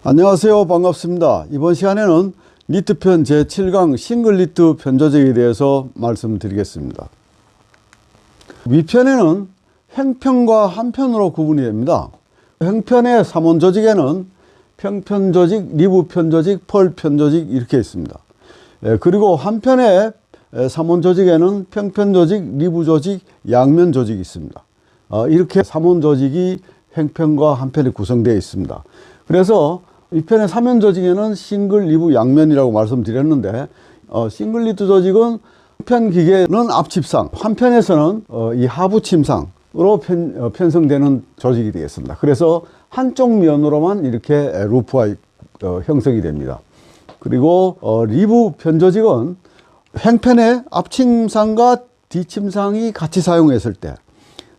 안녕하세요. 반갑습니다. 이번 시간에는 니트편 제7강 싱글 니트 편 조직에 대해서 말씀드리겠습니다. 위편에는 횡편과 한편으로 구분이 됩니다. 횡편의 3원 조직에는 평편 조직, 리브 편 조직, 펄 편 조직 이렇게 있습니다. 그리고 한편의 3원 조직에는 평편 조직, 리브 조직, 양면 조직이 있습니다. 이렇게 3원 조직이 횡편과 한편에 구성되어 있습니다. 그래서 이 편의 3면 조직에는 싱글, 리브, 양면이라고 말씀드렸는데 싱글 니트 조직은 편 기계는 앞집상, 한편에서는 이 하부 침상으로 편성되는 조직이 되겠습니다. 그래서 한쪽 면으로만 이렇게 루프가 형성이 됩니다. 그리고 리브 편 조직은 횡편의 앞침상과 뒷침상이 같이 사용했을 때,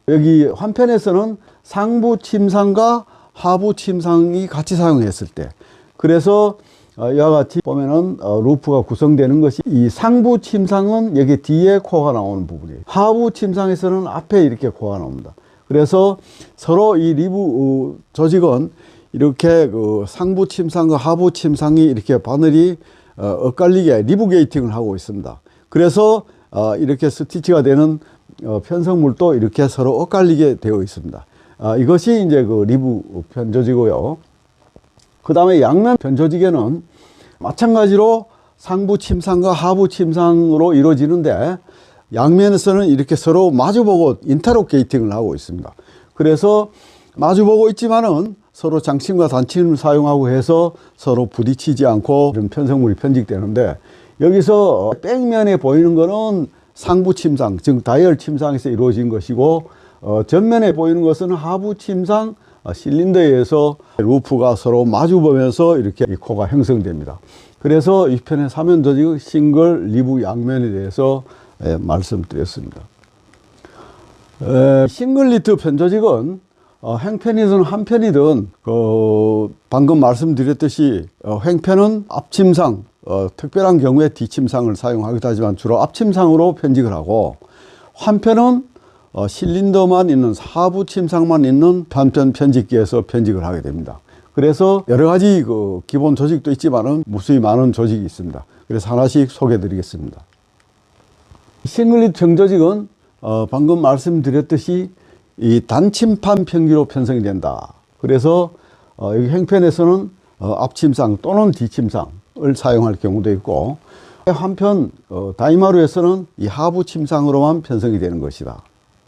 여기 한편에서는 상부 침상과 하부 침상이 같이 사용했을 때, 그래서 이와 같이 보면은 루프가 구성되는 것이, 이 상부 침상은 여기 뒤에 코가 나오는 부분이에요. 하부 침상에서는 앞에 이렇게 코가 나옵니다. 그래서 서로 이 리브 조직은 이렇게 그 상부 침상과 하부 침상이 이렇게 바늘이 엇갈리게 리브 게이팅을 하고 있습니다. 그래서 이렇게 스티치가 되는 편성물도 이렇게 서로 엇갈리게 되어 있습니다. 이것이 이제 그 리브 편 조직이고요. 그 다음에 양면 편 조직에는 마찬가지로 상부 침상과 하부 침상으로 이루어지는데, 양면에서는 이렇게 서로 마주보고 인터록 게이팅을 하고 있습니다. 그래서 마주보고 있지만은 서로 장침과 단침을 사용하고 해서 서로 부딪히지 않고 이런 편성물이 편집되는데, 여기서 백면에 보이는 거는 상부 침상, 즉 다이얼 침상에서 이루어진 것이고, 전면에 보이는 것은 하부 침상 실린더에 의해서 루프가 서로 마주보면서 이렇게 이 코가 형성됩니다. 그래서 이 편의 3면 조직 싱글, 리브, 양면에 대해서 말씀드렸습니다. 싱글 니트 편 조직은 횡편이든 한편이든 방금 말씀드렸듯이 횡편은 앞침상, 특별한 경우에 뒷침상을 사용하기도 하지만 주로 앞침상으로 편직을 하고, 한편은 실린더만 있는 하부 침상만 있는 단편 편집기에서 편집을 하게 됩니다. 그래서 여러 가지 그 기본 조직도 있지만은 무수히 많은 조직이 있습니다. 그래서 하나씩 소개해 드리겠습니다. 싱글 니트 편 조직은 방금 말씀드렸듯이 이 단침판 편기로 편성이 된다. 그래서 여기 횡편에서는 앞침상 또는 뒷침상을 사용할 경우도 있고, 한편 다이마루에서는 이 하부 침상으로만 편성이 되는 것이다.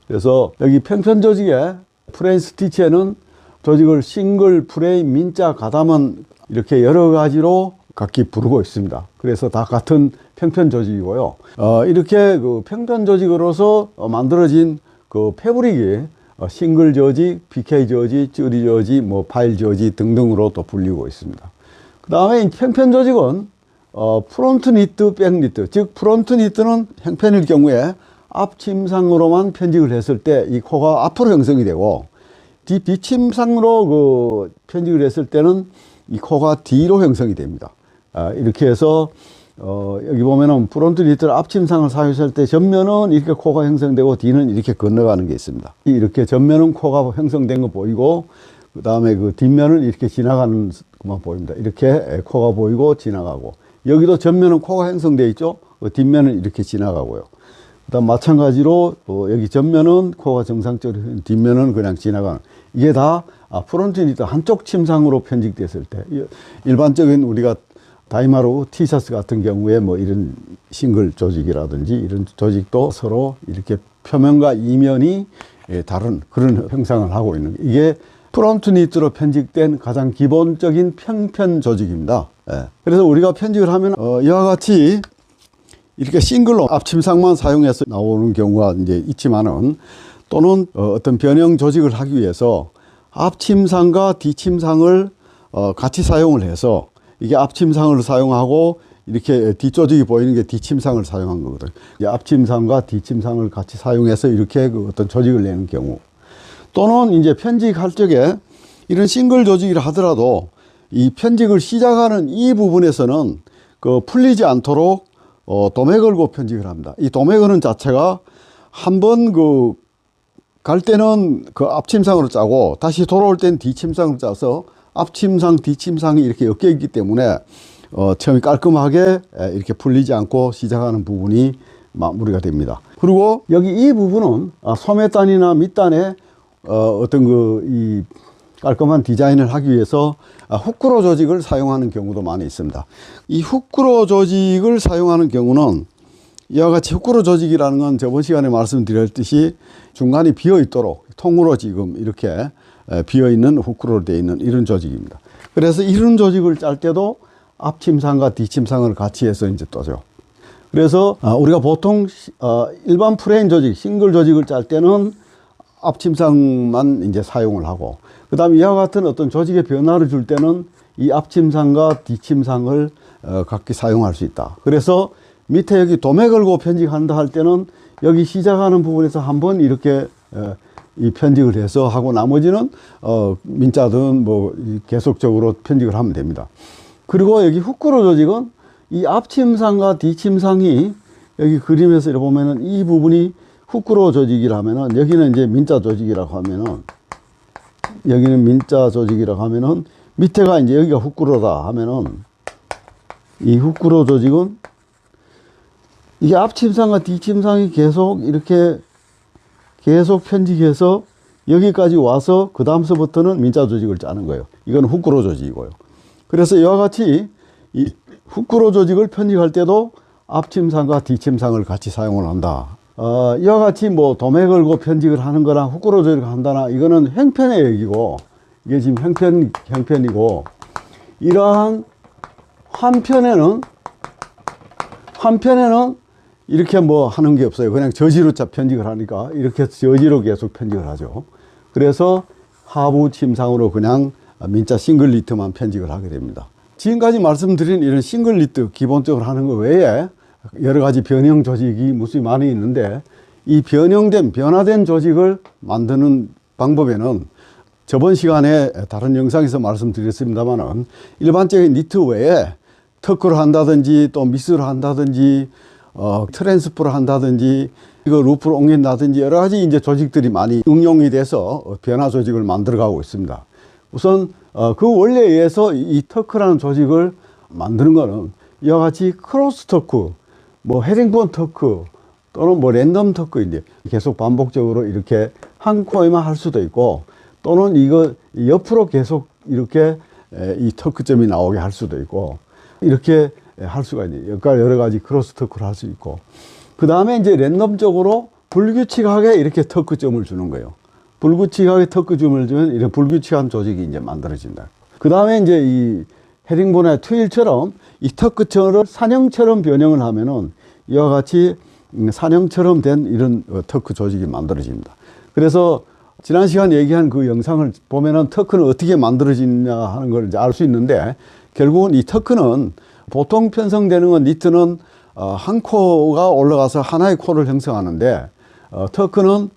그래서 여기 평편 조직의 프레임 스티치에는 조직을 싱글, 프레임, 민자, 가담은 이렇게 여러 가지로 각기 부르고 있습니다. 그래서 다 같은 평편 조직이고요. 이렇게 그 평편 조직으로서 만들어진 그 패브릭이 싱글 조직, PK 조직, 쯔리 조직, 뭐 파일 조직 등등으로 또 불리고 있습니다. 그 다음에 평편 조직은 프론트 니트, 백 니트, 즉 프론트 니트는 횡편일 경우에 앞침상으로만 편직을 했을 때 이 코가 앞으로 형성이 되고, 뒷침상으로 그 편직을 했을 때는 이 코가 뒤로 형성이 됩니다. 이렇게 해서 여기 보면은 프론트 니트를 앞침상을 사용했을 때 전면은 이렇게 코가 형성되고 뒤는 이렇게 건너가는 게 있습니다. 이렇게 전면은 코가 형성된 거 보이고, 그 다음에 그 뒷면을 이렇게 지나가는 것만 보입니다. 이렇게 코가 보이고 지나가고, 여기도 전면은 코가 형성되어 있죠. 뒷면은 이렇게 지나가고요. 그다음 마찬가지로 여기 전면은 코가 정상적으로, 뒷면은 그냥 지나가는, 이게 다 프론트 니트 한쪽 침상으로 편집됐을 때, 일반적인 우리가 다이마루 티셔츠 같은 경우에 뭐 이런 싱글 조직이라든지 이런 조직도 서로 이렇게 표면과 이면이 다른 그런 형상을 하고 있는, 이게 프론트 니트로 편집된 가장 기본적인 평편 조직입니다. 그래서 우리가 편집을 하면 이와 같이 이렇게 싱글로 앞침상만 사용해서 나오는 경우가 이제 있지만은, 또는 어떤 변형 조직을 하기 위해서 앞침상과 뒷침상을 같이 사용을 해서, 이게 앞침상을 사용하고 이렇게 뒷조직이 보이는 게 뒷침상을 사용한 거거든요. 앞침상과 뒷침상을 같이 사용해서 이렇게 그 어떤 조직을 내는 경우, 또는 이제 편직할 적에 이런 싱글 조직이라 하더라도 이 편직을 시작하는 이 부분에서는 그 풀리지 않도록 도매 걸고 편집을 합니다. 이 도매 거는 자체가 한번 갈 때는 그 앞침상으로 짜고 다시 돌아올 때는 뒷침상으로 짜서 앞침상, 뒷침상이 이렇게 엮여 있기 때문에 처음에 깔끔하게 이렇게 풀리지 않고 시작하는 부분이 마무리가 됩니다. 그리고 여기 이 부분은 소매단이나 밑단에 어떤 이 깔끔한 디자인을 하기 위해서 후크로 조직을 사용하는 경우도 많이 있습니다. 이 후크로 조직을 사용하는 경우는 이와 같이 후크로 조직이라는 건 저번 시간에 말씀드렸듯이 중간이 비어 있도록 통으로 지금 이렇게 비어 있는 후크로 되어 있는 이런 조직입니다. 그래서 이런 조직을 짤 때도 앞침상과 뒷침상을 같이 해서 이제 떠죠. 그래서 우리가 보통 일반 프레임 조직, 싱글 조직을 짤 때는 앞침상만 이제 사용을 하고, 그 다음에 이와 같은 어떤 조직의 변화를 줄 때는 이 앞침상과 뒷침상을 각기 사용할 수 있다. 그래서 밑에 여기 도매 걸고 편직한다 할 때는 여기 시작하는 부분에서 한번 이렇게 이 편직을 해서 하고 나머지는 민자든 뭐 계속적으로 편직을 하면 됩니다. 그리고 여기 후크로 조직은 이 앞침상과 뒷침상이 여기 그림에서 이렇게 보면은 이 부분이 후크로 조직이라면은 여기는 이제 민자 조직이라고 하면은 여기는 민자 조직이라고 하면은 밑에가 이제 여기가 후크로다 하면은 이 후크로 조직은 이게 앞침상과 뒷침상이 계속 이렇게 계속 편직해서 여기까지 와서 그 다음서부터는 민자 조직을 짜는 거예요. 이건 후크로 조직이고요. 그래서 이와 같이 이 후크로 조직을 편직할 때도 앞침상과 뒷침상을 같이 사용을 한다. 이와 같이 뭐 도매 걸고 편직을 하는 거랑 후크로 조직을 한다나 이거는 횡편의 얘기고, 이게 지금 형편이고, 이러한 한편에는 이렇게 뭐 하는 게 없어요. 그냥 저지로 편직을 하니까 이렇게 저지로 계속 편직을 하죠. 그래서 하부 침상으로 그냥 민자 싱글 니트만 편직을 하게 됩니다. 지금까지 말씀드린 이런 싱글 니트 기본적으로 하는 것 외에 여러 가지 변형 조직이 무수히 많이 있는데, 이 변화된 조직을 만드는 방법에는 저번 시간에 다른 영상에서 말씀드렸습니다만은 일반적인 니트 외에 터크를 한다든지 또 미스를 한다든지 트랜스포를 한다든지 이거 루프를 옮긴다든지 여러 가지 이제 조직들이 많이 응용이 돼서 변화 조직을 만들어 가고 있습니다. 우선 그 원리에 의해서 이 터크라는 조직을 만드는 거는 이와 같이 크로스 터크, 뭐 헤링본 터크 또는 뭐 랜덤 터크인데 계속 반복적으로 이렇게 한 코에만 할 수도 있고, 또는 이거 옆으로 계속 이렇게 이 터크점이 나오게 할 수도 있고, 이렇게 할 수가 있네요. 여러 가지 크로스 터크를 할 수 있고, 그 다음에 이제 랜덤적으로 불규칙하게 이렇게 터크점을 주는 거예요. 불규칙하게 터크점을 주면 이런 불규칙한 조직이 이제 만들어진다. 그 다음에 이제 이 헤링본의 트윌처럼 이 터크점을 산형처럼 변형을 하면은 이와 같이 산형처럼 된 이런 터크 조직이 만들어집니다. 그래서 지난 시간 얘기한 그 영상을 보면은 터크는 어떻게 만들어지냐 하는 걸 이제 알 수 있는데, 결국은 이 터크는 보통 편성되는 건 니트는 한 코가 올라가서 하나의 코를 형성하는데, 터크는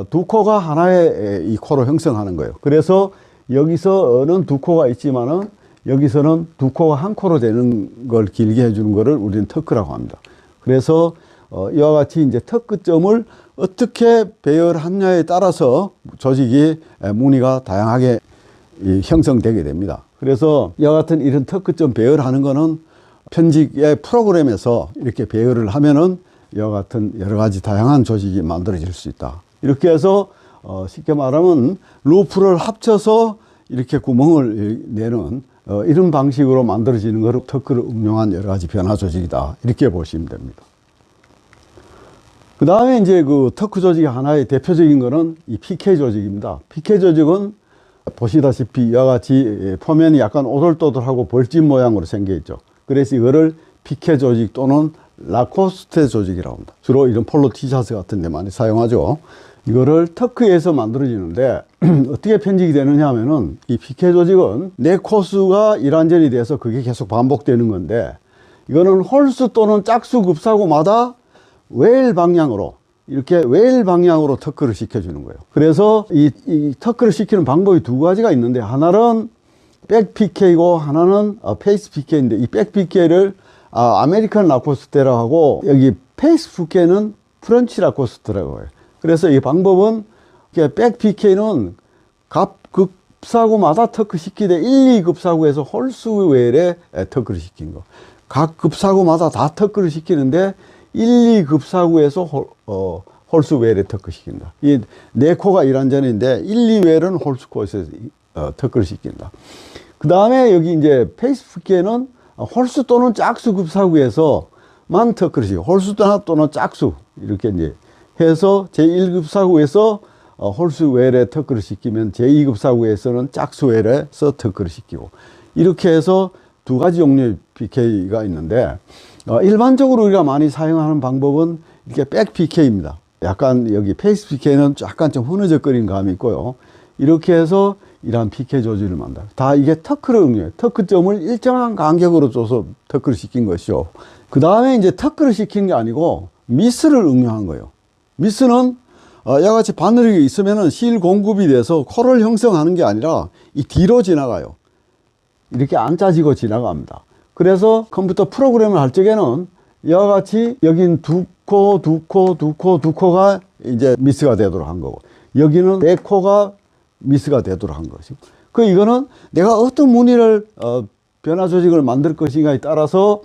두 코가 하나의 이 코로 형성하는 거예요. 그래서 여기서는 두 코가 있지만은 여기서는 두 코가 한 코로 되는 걸 길게 해주는 거를 우리는 터크라고 합니다. 그래서 이와 같이 이제 터크점을 어떻게 배열하느냐에 따라서 조직이 무늬가 다양하게 형성되게 됩니다. 그래서 이와 같은 이런 터크점 배열하는 거는 편직의 프로그램에서 이렇게 배열을 하면은 이와 같은 여러 가지 다양한 조직이 만들어질 수 있다. 이렇게 해서 쉽게 말하면 루프를 합쳐서 이렇게 구멍을 내는 이런 방식으로 만들어지는 것을 터크를 응용한 여러 가지 변화 조직이다. 이렇게 보시면 됩니다. 그 다음에 이제 그 터크 조직의 하나의 대표적인 거는 이 PK 조직입니다. PK 조직은 보시다시피 이와 같이 표면이 약간 오돌도돌하고 벌집 모양으로 생겨 있죠. 그래서 이거를 PK 조직 또는 라코스테 조직이라고 합니다. 주로 이런 폴로 티셔츠 같은 데 많이 사용하죠. 이거를 터크에서 만들어지는데 어떻게 편집이 되느냐 하면은 이 PK 조직은 네 코수가 일완전이 돼서 그게 계속 반복되는 건데, 이거는 홀수 또는 짝수 급사고마다 웨일 방향으로 이렇게 웨일 방향으로 터크를 시켜주는 거예요. 그래서 이 터크를 시키는 방법이 두 가지가 있는데, 하나는 백 PK고 하나는 페이스 PK인데, 이 백 PK를 아메리칸 라코스테라고 하고 여기 페이스 PK는 프렌치 라코스테라고 해요. 그래서 이 방법은 백 PK는 급사구마다 터크시키되 1, 2급사구에서 홀수 외래 터크를 시킨 거. 각 급사구마다 다 터크를 시키는데 1, 2급사구에서 홀수 외래 터크시킨다. 이 네 코가 일환전인데 1, 2외는 홀수 코에서 터크를 시킨다. 그 다음에 여기 이제 페이스피케는 홀수 또는 짝수 급사구에서만 터크를 시키고 홀수 또는 짝수 이렇게 이제 해서 제1급사구에서 홀수 외래 터크를 시키면 제2급사구에서는 짝수 외래에서 터크를 시키고 이렇게 해서 두 가지 종류의 PK가 있는데 일반적으로 우리가 많이 사용하는 방법은 이렇게 백 PK입니다. 약간 여기 페이스 PK는 약간 좀 흐느적거리는 감이 있고요. 이렇게 해서 이러한 PK 조직을 만들어요. 다 이게 터크를 응용해요. 터크점을 일정한 간격으로 줘서 터크를 시킨 것이죠. 그 다음에 이제 터크를 시킨 게 아니고 미스를 응용한 거예요. 미스는 이같이 바늘이 있으면은 실 공급이 돼서 코를 형성하는 게 아니라 이 뒤로 지나가요. 이렇게 안 짜지고 지나갑니다. 그래서 컴퓨터 프로그램을 할 적에는 이와 같이 여긴 두 코가 이제 미스가 되도록 한 거고 여기는 네 코가 미스가 되도록 한 것이고 이거는 내가 어떤 무늬를 변화 조직을 만들 것인가에 따라서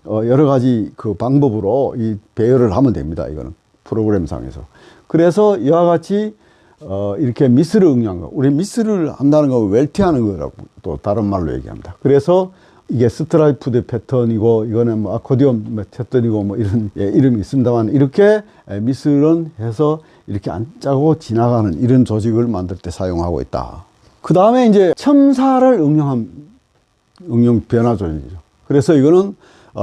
여러 가지 그 방법으로 이 배열을 하면 됩니다. 이거는 프로그램상에서. 그래서 이와 같이 이렇게 미스를 응용한 거. 우리 미스를 한다는 거 웰티하는 거라고 또 다른 말로 얘기합니다. 그래서 이게 스트라이프드 패턴이고 이거는 뭐 아코디언 패턴이고 뭐 이런 이름이 있습니다만 이렇게 미스를 해서 이렇게 안 짜고 지나가는 이런 조직을 만들 때 사용하고 있다. 그 다음에 이제 첨사를 응용한 응용 변화 조직이죠. 그래서 이거는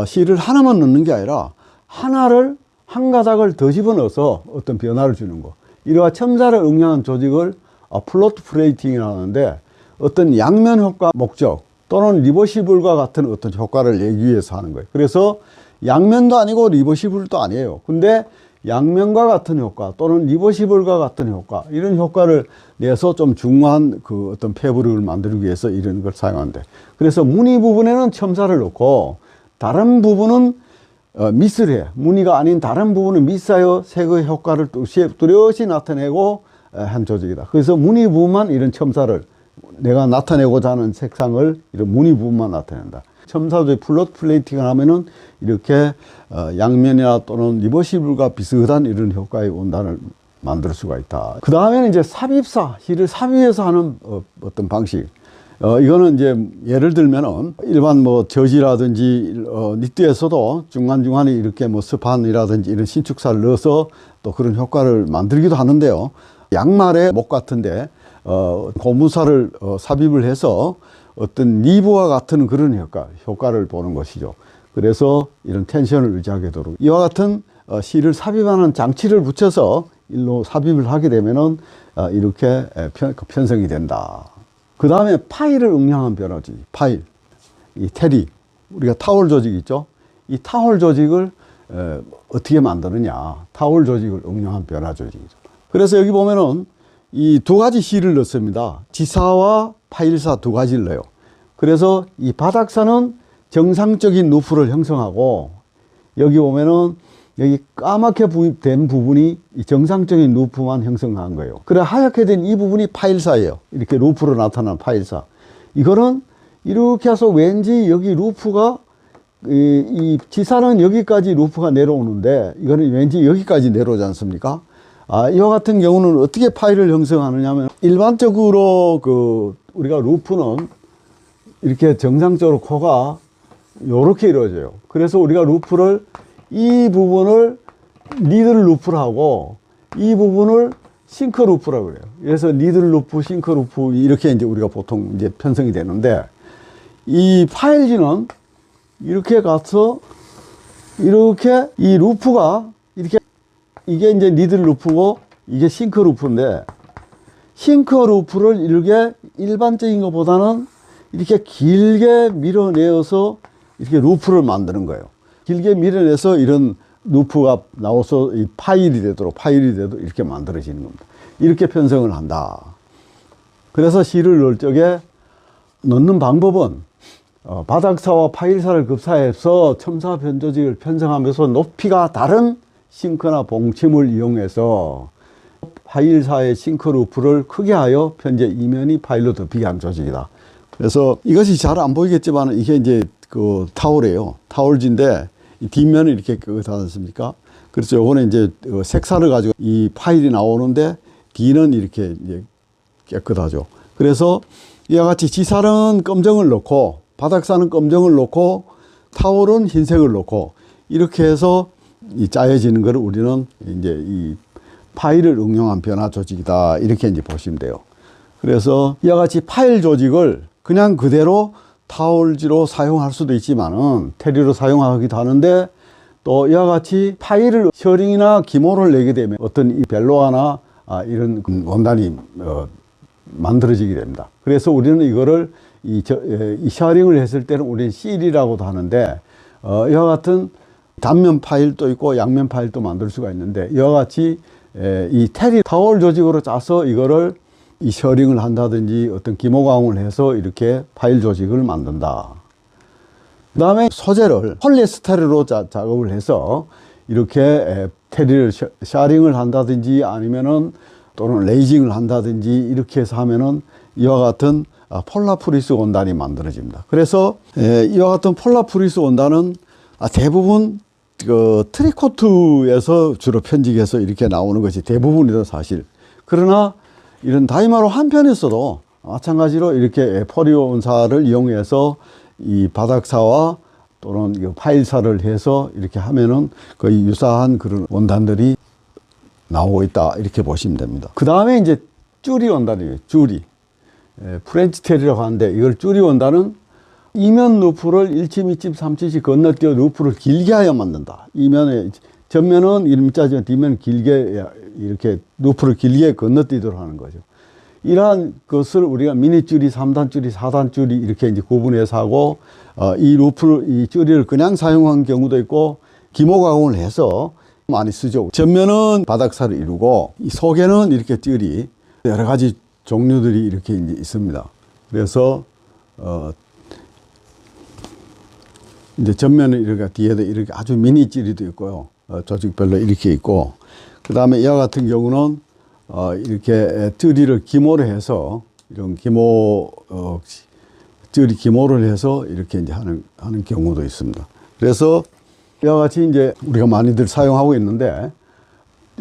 실을 하나만 넣는 게 아니라 한 가닥을 더 집어넣어서 어떤 변화를 주는 거. 이러한 첨사를 응용한 조직을 플로트 프레이팅이라고 하는데 어떤 양면 효과 목적 또는 리버시블과 같은 어떤 효과를 내기 위해서 하는 거예요. 그래서 양면도 아니고 리버시블도 아니에요. 근데 양면과 같은 효과 또는 리버시블과 같은 효과 이런 효과를 내서 좀 중후한 그 어떤 패브릭을 만들기 위해서 이런 걸 사용한대. 그래서 무늬 부분에는 첨사를 넣고 다른 부분은 미스를 해. 무늬가 아닌 다른 부분은 미스하여 색의 효과를 뚜렷이 나타내고 한 조직이다. 그래서 무늬 부분만 이런 첨사를 내가 나타내고자 하는 색상을 이런 무늬 부분만 나타낸다. 첨사 조직 플롯 플레이팅을 하면은 이렇게 양면이나 또는 리버시블과 비슷한 이런 효과의 원단을 만들 수가 있다. 그 다음에는 이제 삽입사, 실을 삽입해서 하는 어떤 방식. 이거는 이제 예를 들면은 일반 뭐 저지라든지 니트에서도 중간중간에 이렇게 뭐 스판이라든지 이런 신축사를 넣어서 또 그런 효과를 만들기도 하는데요. 양말의 목 같은데 고무살을 삽입을 해서 어떤 니브와 같은 그런 효과를 보는 것이죠. 그래서 이런 텐션을 유지하게 되도록 이와 같은 실을 삽입하는 장치를 붙여서 일로 삽입을 하게 되면은 이렇게 편성이 된다. 그 다음에 파일을 응용한 변화지. 파일, 이 테리, 우리가 타월 조직 있죠. 이 타월 조직을 어떻게 만드느냐. 타월 조직을 응용한 변화 조직이죠. 그래서 여기 보면은 이 두 가지 실을 넣습니다. 지사와 파일사 두 가지를 넣어요. 그래서 이 바닥사는 정상적인 루프를 형성하고 여기 보면은 여기 까맣게 된 부분이 정상적인 루프만 형성한 거예요. 그래 하얗게 된 이 부분이 파일사예요. 이렇게 루프로 나타난 파일사. 이거는 이렇게 해서 왠지 여기 루프가 이 지사는 여기까지 루프가 내려오는데 이거는 왠지 여기까지 내려오지 않습니까? 이와 같은 경우는 어떻게 파일을 형성하느냐 하면 일반적으로 우리가 루프는 이렇게 정상적으로 코가 이렇게 이루어져요. 그래서 우리가 루프를 이 부분을 니들 루프를 하고 이 부분을 싱크 루프라고 그래요. 그래서 니들 루프, 싱크 루프 이렇게 이제 우리가 보통 이제 편성이 되는데 이 파일지는 이렇게 가서 이렇게 이 루프가 이렇게 이게 이제 니들 루프고 이게 싱크 루프인데 싱크 루프를 이렇게 일반적인 것보다는 이렇게 길게 밀어내어서 이렇게 루프를 만드는 거예요. 길게 밀어내서 이런 루프가 나와서 이 파일이 되도록 이렇게 만들어지는 겁니다. 이렇게 편성을 한다. 그래서 실을 넣을 적에 넣는 방법은 바닥사와 파일사를 급사해서 첨사 변조직을 편성하면서 높이가 다른 싱크나 봉침을 이용해서 파일사의 싱크 루프를 크게 하여 현재 이면이 파일로 덮이게 한 조직이다. 그래서 이것이 잘 안 보이겠지만 이게 이제 그 타월이에요. 타월지인데 이 뒷면을 이렇게 깨끗하지 않습니까? 그래서 요거는 이제 색살을 가지고 이 파일이 나오는데 뒤는 이렇게 이제 깨끗하죠. 그래서 이와 같이 지살은 검정을 넣고 바닥사는 검정을 넣고 타월은 흰색을 넣고 이렇게 해서 이 짜여지는 것을 우리는 이제 이 파일을 응용한 변화 조직이다. 이렇게 이제 보시면 돼요. 그래서 이와 같이 파일 조직을 그냥 그대로 타월지로 사용할 수도 있지만은 테리로 사용하기도 하는데 또 이와 같이 파일을 셔링이나 기모를 내게 되면 어떤 이 벨로아나 이런 원단이 만들어지게 됩니다. 그래서 우리는 이거를 이 셔링을 했을 때는 우리는 실이라고도 하는데 이와 같은 단면 파일도 있고 양면 파일도 만들 수가 있는데 이와 같이 이 테리 타월 조직으로 짜서 이거를 이 셔링을 한다든지 어떤 기모 가공을 해서 이렇게 파일 조직을 만든다. 그 다음에 소재를 폴리에스테르로 작업을 해서 이렇게 테리를 샤링을 한다든지 아니면은 또는 레이징을 한다든지 이렇게 해서 하면은 이와 같은 폴라프리스 원단이 만들어집니다. 그래서 이와 같은 폴라프리스 원단은 대부분 그 트리코트에서 주로 편직해서 이렇게 나오는 것이 대부분이다 사실. 그러나 이런 다이마로 한편에서도 마찬가지로 이렇게 포리온사를 이용해서 이 바닥사와 또는 파일사를 해서 이렇게 하면은 거의 유사한 그런 원단들이 나오고 있다. 이렇게 보시면 됩니다. 그 다음에 이제 쭈리 원단이에요. 쭈리. 프렌치 테리라고 하는데 이걸 쭈리 원단은 이면 루프를 1침, 2침, 3침씩 건너뛰어 루프를 길게 하여 만든다. 이면에, 전면은 일자지만 뒷면은 길게 이렇게 루프를 길게 건너뛰도록 하는 거죠. 이러한 것을 우리가 미니줄이, 3단줄이, 4단줄이 이렇게 이제 구분해서 하고, 이 루프를, 이 줄이를 그냥 사용한 경우도 있고, 기모 가공을 해서 많이 쓰죠. 전면은 바닥사를 이루고, 이 속에는 이렇게 줄이 여러 가지 종류들이 이렇게 이제 있습니다. 그래서, 이제 전면은 이렇게 뒤에도 이렇게 아주 미니 찌리도 있고요. 조직별로 이렇게 있고, 그 다음에 이와 같은 경우는 이렇게 찌리를 기모를 해서 이런 기모 찌리 기모를 해서 이렇게 이제 하는 경우도 있습니다. 그래서 이와 같이 이제 우리가 많이들 사용하고 있는데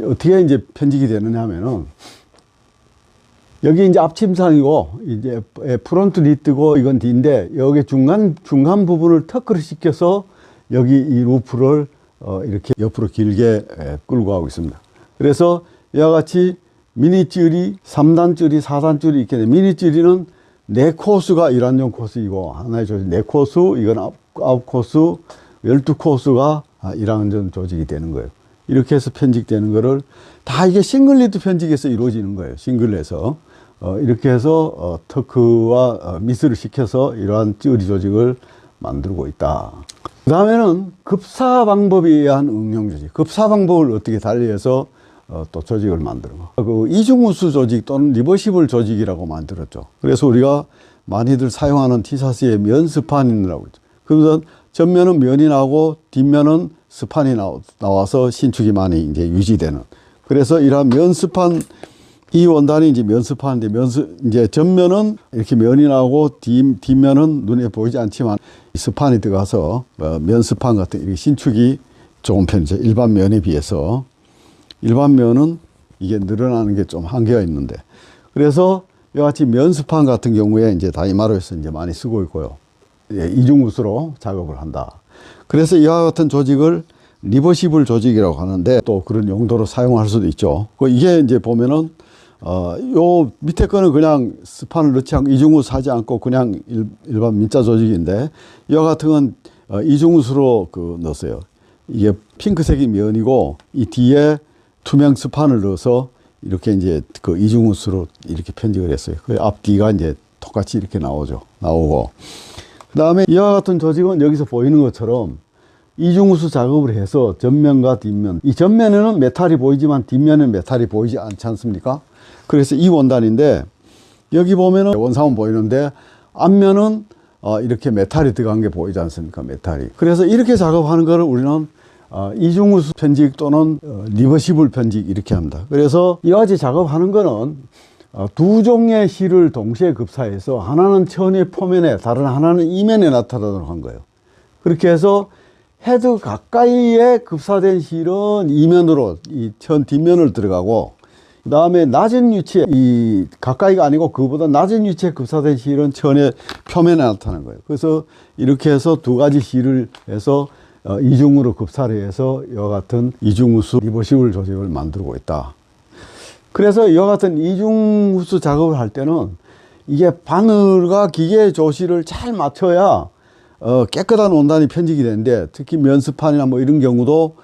어떻게 이제 편집이 되느냐 하면은 여기 이제 앞침상이고, 이제 프론트 니트고, 이건 뒤인데, 여기 중간 부분을 터크를 시켜서 여기 이 루프를 이렇게 옆으로 길게 끌고 가고 있습니다. 그래서 이와 같이 미니 줄이, 3단 줄이, 4단 줄이 이렇게 돼. 미니 줄이는 4코스가 일환용 코스이고, 하나의 조직 4코스, 이건 9코스, 12코스가 일환용 조직이 되는 거예요. 이렇게 해서 편집되는 거를 다 이게 싱글리드 편집에서 이루어지는 거예요. 싱글에서. 이렇게 해서 터크와 미스를 시켜서 이러한 찌리 조직을 만들고 있다. 그 다음에는 급사 방법에 의한 응용 조직. 급사 방법을 어떻게 달리해서 또 조직을 만드는 거. 그 이중우수 조직 또는 리버시블 조직이라고 만들었죠. 그래서 우리가 많이들 사용하는 티셔츠에 면 스판이라고 있죠. 그래서 전면은 면이 나오고 뒷면은 스판이 나와서 신축이 많이 이제 유지되는. 그래서 이러한 면 스판, 이 원단이 이제 면스판인데, 이제 전면은 이렇게 면이 나오고 뒷면은 눈에 보이지 않지만 스판이 들어가서 면스판 같은 이렇게 신축이 좋은 편이죠. 일반 면에 비해서. 일반 면은 이게 늘어나는 게 좀 한계가 있는데. 그래서 이와 같이 면스판 같은 경우에 이제 다이마로에서 이제 많이 쓰고 있고요. 이중우수로 작업을 한다. 그래서 이와 같은 조직을 리버시블 조직이라고 하는데 또 그런 용도로 사용할 수도 있죠. 이게 이제 보면은 요 밑에 거는 그냥 스판을 넣지 않고 이중우수 하지 않고 그냥 일반 민자 조직인데 이와 같은 건 이중우수로 넣었어요. 이게 핑크색이 면이고 이 뒤에 투명 스판을 넣어서 이렇게 이제 그 이중우수로 이렇게 편집을 했어요. 그 앞뒤가 이제 똑같이 이렇게 나오고. 그 다음에 이와 같은 조직은 여기서 보이는 것처럼 이중우수 작업을 해서 전면과 뒷면. 이 전면에는 메탈이 보이지만 뒷면에는 메탈이 보이지 않지 않습니까? 그래서 이 원단인데 여기 보면은 원상은 보이는데 앞면은 이렇게 메탈이 들어간 게 보이지 않습니까? 메탈이. 그래서 이렇게 작업하는 거를 우리는 이중우수 편집 또는 리버시블 편집 이렇게 합니다. 그래서 이와 같이 작업하는 거는 두 종의 실을 동시에 급사해서 하나는 천의 표면에 다른 하나는 이면에 나타나도록 한 거예요. 그렇게 해서 헤드 가까이에 급사된 실은 이면으로 이 천 뒷면을 들어가고, 그 다음에 낮은 위치에, 이 가까이가 아니고 그보다 낮은 위치에 급사된 실은 천의 표면에 나타나는 거예요. 그래서 이렇게 해서 두 가지 실을 해서 이중으로 급사를 해서 이와 같은 이중우수 리버시블 조직을 만들고 있다. 그래서 이와 같은 이중우수 작업을 할 때는 이게 바늘과 기계 조실을 잘 맞춰야 깨끗한 원단이 편집이 되는데, 특히 면스판이나 뭐 이런 경우도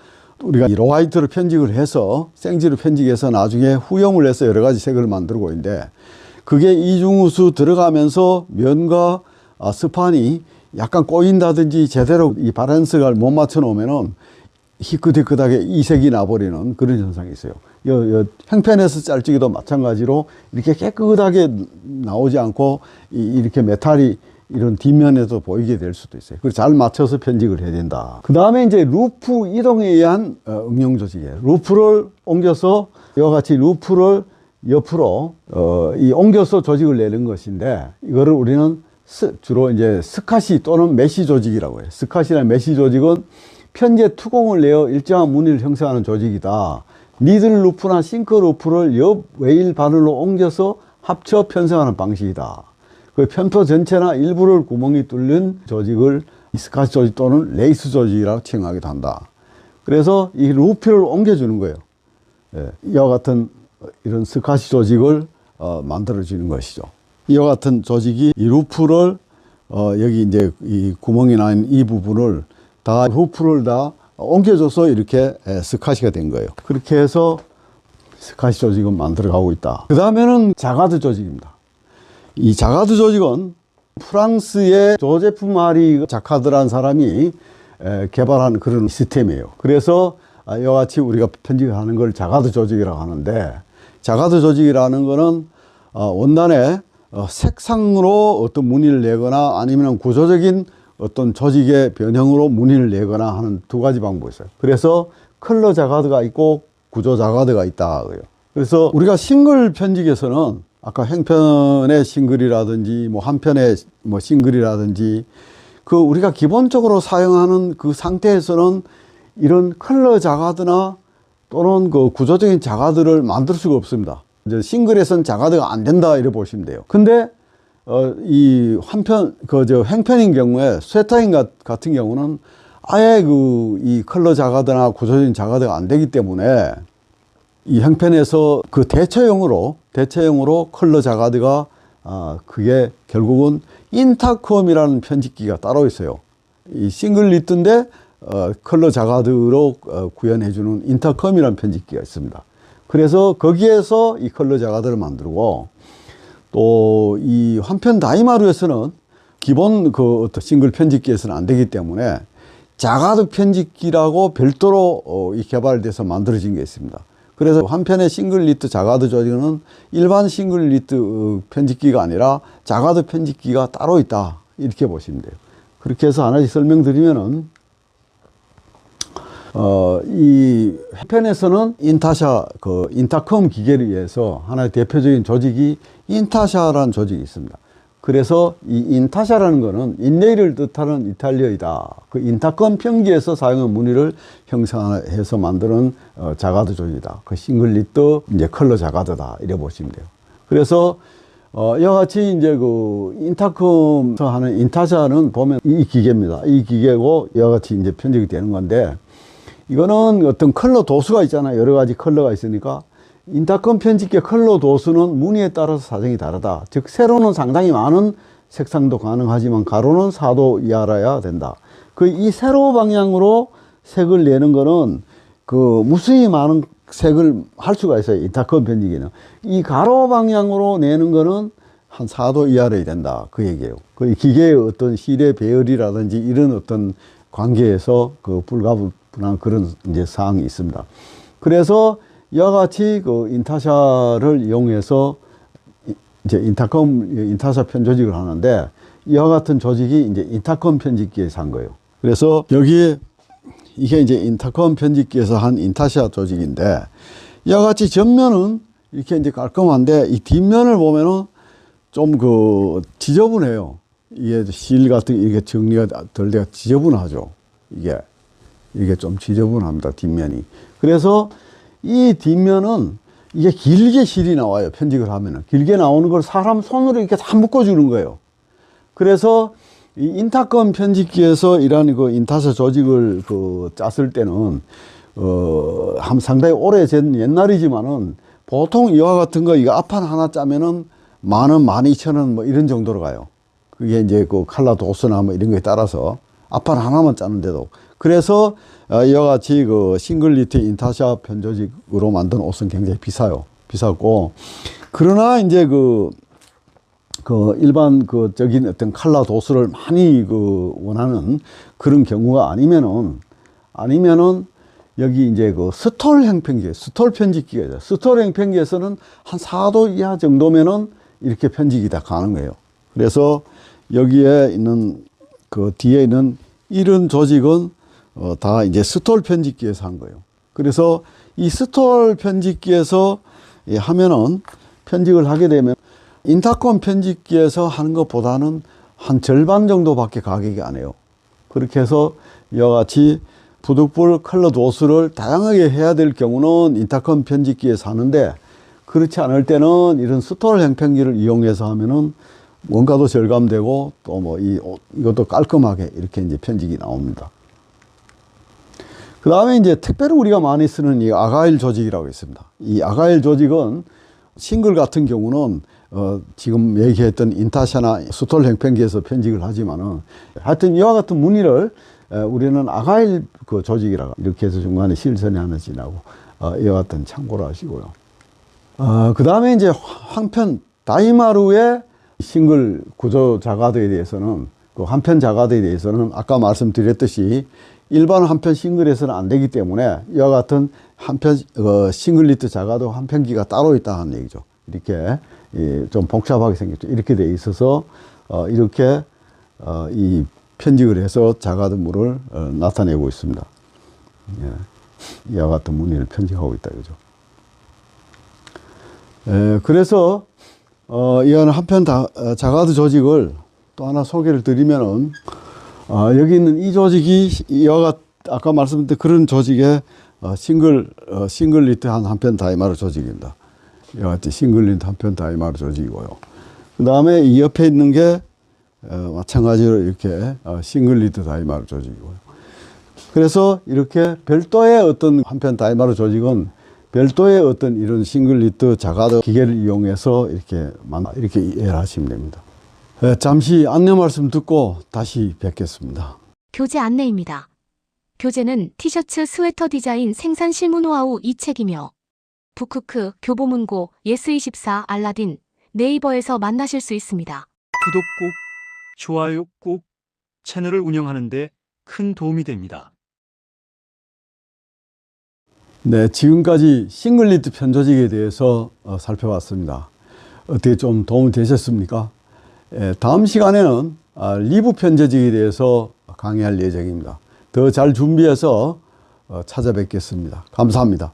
우리가 로화이트로 편집을 해서 생지로 편집해서 나중에 후염을 해서 여러 가지 색을 만들고 있는데, 그게 이중우수 들어가면서 면과 스판이 약간 꼬인다든지 제대로 이 밸런스가 못 맞춰 놓으면은 희끗희끗하게 이색이 나버리는 그런 현상이 있어요. 형편에서 짤지기도 마찬가지로 이렇게 깨끗하게 나오지 않고 이렇게 메탈이 이런 뒷면에도 보이게 될 수도 있어요. 그래서 잘 맞춰서 편집을 해야 된다. 그 다음에 이제 루프 이동에 의한 응용 조직이에요. 루프를 옮겨서 이와 같이 루프를 옆으로 이 옮겨서 조직을 내는 것인데, 이거를 우리는 주로 이제 스카시 또는 메시 조직이라고 해요. 스카시나 메시 조직은 편제 투공을 내어 일정한 무늬를 형성하는 조직이다. 니들 루프나 싱크 루프를 옆 웨일 바늘로 옮겨서 합쳐 편성하는 방식이다. 그 편포 전체나 일부를 구멍이 뚫린 조직을 스카시 조직 또는 레이스 조직이라고 칭하기도 한다. 그래서 이 루프를 옮겨주는 거예요. 이와 같은 이런 스카시 조직을 만들어주는 것이죠. 이와 같은 조직이 이 루프를 여기 이제 이 구멍이 난 이 부분을 다 루프를 다 옮겨줘서 이렇게 스카시가 된 거예요. 그렇게 해서 스카시 조직은 만들어가고 있다. 그 다음에는 자가드 조직입니다. 이 자가드 조직은 프랑스의 조제프 마리 자카드라는 사람이 개발한 그런 시스템이에요. 그래서 이와 같이 우리가 편집하는 걸 자가드 조직이라고 하는데, 자가드 조직이라는 거는 원단에 색상으로 어떤 무늬를 내거나 아니면 구조적인 어떤 조직의 변형으로 무늬를 내거나 하는 두 가지 방법이 있어요. 그래서 컬러 자가드가 있고 구조 자가드가 있다. 그래서 우리가 싱글 편집에서는 아까 행편의 싱글이라든지 뭐 한편의 뭐 싱글이라든지 그 우리가 기본적으로 사용하는 그 상태에서는 이런 컬러 자가드나 또는 그 구조적인 자가드를 만들 수가 없습니다. 이제 싱글에서는 자가드가 안 된다 이렇게 보시면 돼요. 근데 이 한편 행편인 경우에 스웨터인 같은 경우는 아예 이 컬러 자가드나 구조적인 자가드가 안 되기 때문에 이 행편에서 그 대체용으로 컬러 자가드가 그게 결국은 인타컴이라는 편집기가 따로 있어요. 이 싱글 니트인데 컬러 자가드로 구현해주는 인타컴이라는 편집기가 있습니다. 그래서 거기에서 이 컬러 자가드를 만들고, 또 이 한편 다이마루에서는 기본 그 어떤 싱글 편집기에서는 안 되기 때문에 자가드 편집기라고 별도로 이 개발돼서 만들어진 게 있습니다. 그래서 한편의 싱글 니트 자가드 조직은 일반 싱글 니트 편집기가 아니라 자가드 편집기가 따로 있다 이렇게 보시면 돼요. 그렇게 해서 하나씩 설명드리면은 이 편에서는 인타샤 인타컴 기계를 위해서 하나의 대표적인 조직이 인타샤라는 조직이 있습니다. 그래서 이 인타샤라는 거는 인레이를 뜻하는 이탈리아이다. 그 인타컴 편기에서 사용한 무늬를 형성해서 만드는 자가드 조직이다. 그 싱글 니트 이제 컬러 자가드다 이래 보시면 돼요. 그래서 이와 같이 이제 그 인타컴에서 하는 인타샤는 보면 이 기계입니다. 이 기계고 이와 같이 이제 편집이 되는 건데, 이거는 어떤 컬러 도수가 있잖아요. 여러 가지 컬러가 있으니까 인타컴 편집기 컬러 도수는 무늬에 따라서 사정이 다르다. 즉 세로는 상당히 많은 색상도 가능하지만 가로는 4도 이하라야 된다. 그 이 세로 방향으로 색을 내는 거는 그 무수히 많은 색을 할 수가 있어요. 인타컴 편집기는. 이 가로 방향으로 내는 거는 한 4도 이하라야 된다. 그 얘기예요. 그 기계의 어떤 실의 배열이라든지 이런 어떤 관계에서 그 불가분한 그런 이제 사항이 있습니다. 그래서 이와 같이 그 인타샤를 이용해서 이제 인타샤 편 조직을 하는데, 이와 같은 조직이 이제 인타컴 편집기에서 한 거예요. 그래서 여기에 이게 이제 인타컴 편집기에서 한 인타시아 조직인데, 이와 같이 전면은 이렇게 이제 깔끔한데, 이 뒷면을 보면은 좀 그 지저분해요. 이게 실 같은 게 이게 정리가 덜 돼가 지저분하죠. 이게 좀 지저분합니다, 뒷면이. 그래서 이 뒷면은 이게 길게 실이 나와요, 편집을 하면은. 길게 나오는 걸 사람 손으로 이렇게 다 묶어주는 거예요. 그래서 이 인타컴 편집기에서 이런 그 인타사 조직을 그 짰을 때는, 상당히 오래전 옛날이지만은 보통 이와 같은 거, 이거 앞판 하나 짜면은 10,000원, 12,000원 뭐 이런 정도로 가요. 그게 이제 그 칼라 도수나 뭐 이런 거에 따라서 앞판 하나만 짜는데도. 그래서 이와 같이 그 싱글리트 인타샤 편조직으로 만든 옷은 굉장히 비싸고. 그러나 이제 그 일반 적인 어떤 칼라 도수를 많이 원하는 그런 경우가 아니면은 여기 이제 스톨 행편기, 스톨 편집기가 있어요. 스톨 행편기에서는 한 4도 이하 정도면은 이렇게 편집이 다 가는 거예요. 그래서 여기에 있는 뒤에 있는 이런 조직은 다 이제 스톨 편집기에서 한 거예요. 그래서 이 스톨 편집기에서 하면은 편집을 하게 되면 인타컴 편집기에서 하는 것보다는 한 절반 정도밖에 가격이 안 해요. 그렇게 해서 이와 같이 부득불 컬러 도수를 다양하게 해야 될 경우는 인타컴 편집기에서 하는데, 그렇지 않을 때는 이런 스톨 행편기를 이용해서 하면은 원가도 절감되고 또 뭐 이것도 깔끔하게 이렇게 이제 편집이 나옵니다. 그 다음에 이제 특별히 우리가 많이 쓰는 이 아가일 조직이라고 있습니다. 이 아가일 조직은 싱글 같은 경우는 지금 얘기했던 인타샤나 스톨 행편기에서 편집을 하지만은 하여튼 이와 같은 무늬를 우리는 아가일 조직이라고 이렇게 해서 중간에 실선이 하나 지나고 이와 같은 참고를 하시고요. 그 다음에 이제 황편 다이마루의 싱글 구조 자가드에 대해서는 그 한편 자가드에 대해서는 아까 말씀드렸듯이 일반 한편 싱글에서는 안 되기 때문에 이와 같은 한편 싱글리트 자가드 한편기가 따로 있다는 얘기죠. 이렇게 좀 복잡하게 생겼죠. 이렇게 돼 있어서 이렇게 이 편집을 해서 자가드물을 나타내고 있습니다. 이와 같은 무늬를 편집하고 있다 이거죠. 그래서 이런 한편 자가드 조직을 또 하나 소개를 드리면은, 여기 있는 이 조직이 아까 말씀드린 그런 조직의 싱글리트 한편 다이마루 조직입니다. 이와 같이 싱글리트 한편 다이마루 조직이고요. 그 다음에 이 옆에 있는 게 마찬가지로 이렇게 싱글리트 다이마루 조직이고요. 그래서 이렇게 별도의 어떤 한편 다이마루 조직은 별도의 어떤 이런 싱글리트 자가드 기계를 이용해서 이렇게 이해를 하시면 됩니다. 잠시 안내 말씀 듣고 다시 뵙겠습니다. 교재 안내입니다. 교재는 티셔츠 스웨터 디자인 생산 실무 노하우 이 책이며 북크크, 교보문고, 예스24, 알라딘, 네이버에서 만나실 수 있습니다. 구독 꾹, 좋아요 꾹, 채널을 운영하는 데 큰 도움이 됩니다. 네, 지금까지 싱글리트 편조직에 대해서 살펴봤습니다. 어떻게 좀 도움이 되셨습니까? 다음 시간에는 리브 편조직에 대해서 강의할 예정입니다. 더 잘 준비해서 찾아뵙겠습니다. 감사합니다.